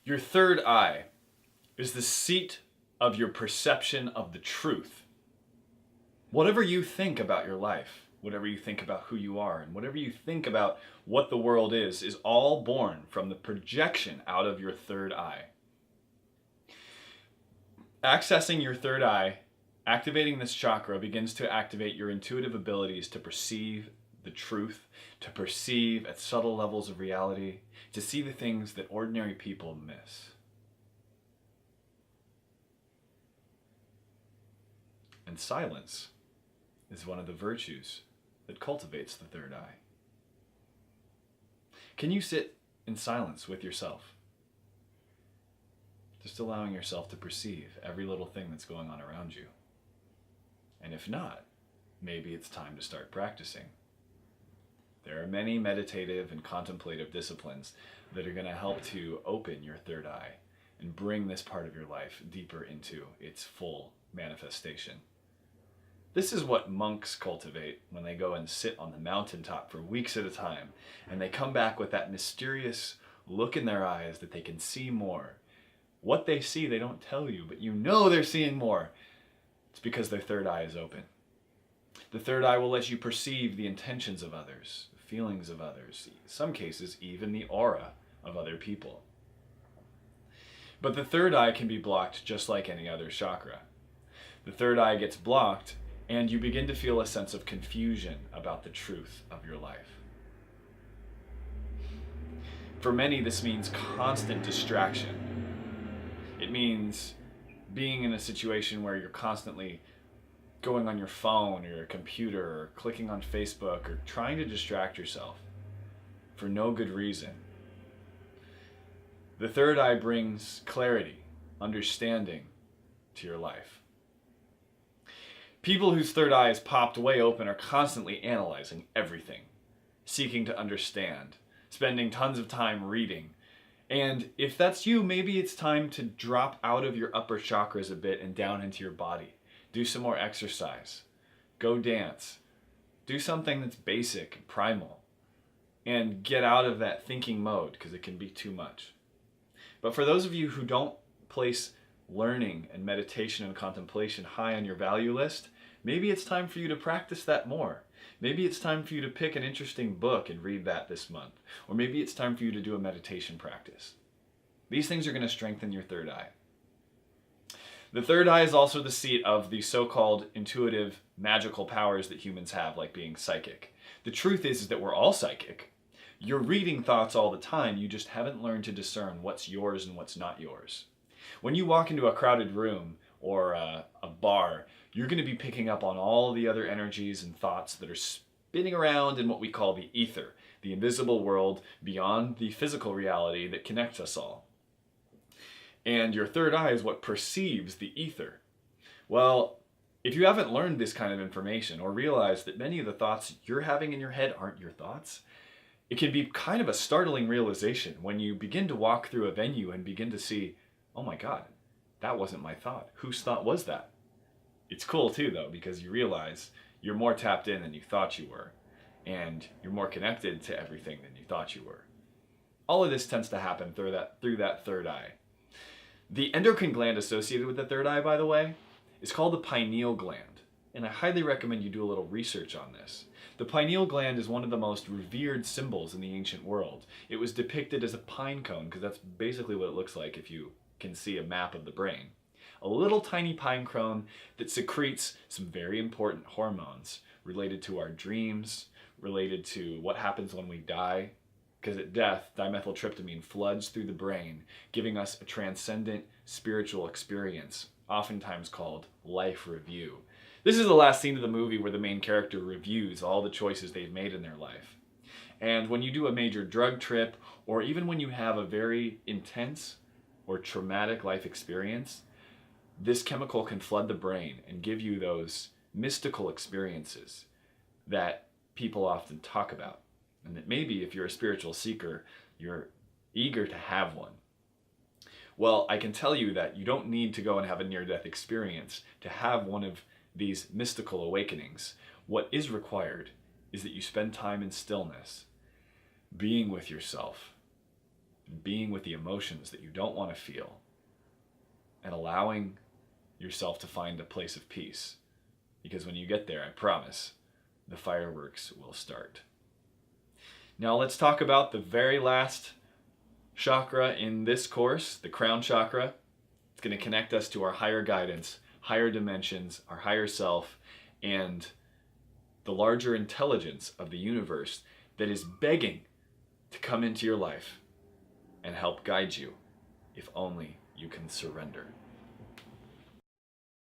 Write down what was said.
Your third eye is the seat of your perception of the truth. Whatever you think about your life, whatever you think about who you are, and whatever you think about what the world is all born from the projection out of your third eye. Accessing your third eye, activating this chakra begins to activate your intuitive abilities to perceive the truth, to perceive at subtle levels of reality, to see the things that ordinary people miss. And silence is one of the virtues that cultivates the third eye. Can you sit in silence with yourself? Just allowing yourself to perceive every little thing that's going on around you. And if not, maybe it's time to start practicing. There are many meditative and contemplative disciplines that are going to help to open your third eye and bring this part of your life deeper into its full manifestation. This is what monks cultivate when they go and sit on the mountaintop for weeks at a time, and they come back with that mysterious look in their eyes that they can see more. What they see, they don't tell you, but you know they're seeing more. It's because their third eye is open. The third eye will let you perceive the intentions of others, the feelings of others, in some cases even the aura of other people. But the third eye can be blocked just like any other chakra. The third eye gets blocked and you begin to feel a sense of confusion about the truth of your life. For many, this means constant distraction. It means being in a situation where you're constantly going on your phone or your computer or clicking on Facebook or trying to distract yourself for no good reason. The third eye brings clarity, understanding to your life. People whose third eye is popped way open are constantly analyzing everything, seeking to understand, spending tons of time reading. And if that's you, maybe it's time to drop out of your upper chakras a bit and down into your body. Do some more exercise. Go dance. Do something that's basic and primal. And get out of that thinking mode because it can be too much. But for those of you who don't place learning and meditation and contemplation high on your value list, maybe it's time for you to practice that more. Maybe it's time for you to pick an interesting book and read that this month. Or maybe it's time for you to do a meditation practice. These things are going to strengthen your third eye. The third eye is also the seat of the so-called intuitive, magical powers that humans have, like being psychic. The truth is that we're all psychic. You're reading thoughts all the time, you just haven't learned to discern what's yours and what's not yours. When you walk into a crowded room or a bar, you're going to be picking up on all the other energies and thoughts that are spinning around in what we call the ether, the invisible world beyond the physical reality that connects us all. And your third eye is what perceives the ether. Well, if you haven't learned this kind of information or realized that many of the thoughts you're having in your head aren't your thoughts, it can be kind of a startling realization when you begin to walk through a venue and begin to see, oh my God, that wasn't my thought. Whose thought was that? It's cool too though, because you realize you're more tapped in than you thought you were, and you're more connected to everything than you thought you were. All of this tends to happen through that third eye. The endocrine gland associated with the third eye, by the way, is called the pineal gland, and I highly recommend you do a little research on this. The pineal gland is one of the most revered symbols in the ancient world. It was depicted as a pine cone, because that's basically what it looks like if you can see a map of the brain. A little tiny pine cone that secretes some very important hormones related to our dreams, related to what happens when we die. Because at death, dimethyltryptamine floods through the brain, giving us a transcendent spiritual experience, oftentimes called life review. This is the last scene of the movie where the main character reviews all the choices they've made in their life. And when you do a major drug trip, or even when you have a very intense or traumatic life experience, this chemical can flood the brain and give you those mystical experiences that people often talk about. And that maybe if you're a spiritual seeker, you're eager to have one. Well, I can tell you that you don't need to go and have a near-death experience to have one of these mystical awakenings. What is required is that you spend time in stillness, being with yourself, and being with the emotions that you don't want to feel, and allowing yourself to find a place of peace. Because when you get there, I promise, the fireworks will start. Now let's talk about the very last chakra in this course, the crown chakra. It's going to connect us to our higher guidance, higher dimensions, our higher self, and the larger intelligence of the universe that is begging to come into your life and help guide you if only you can surrender.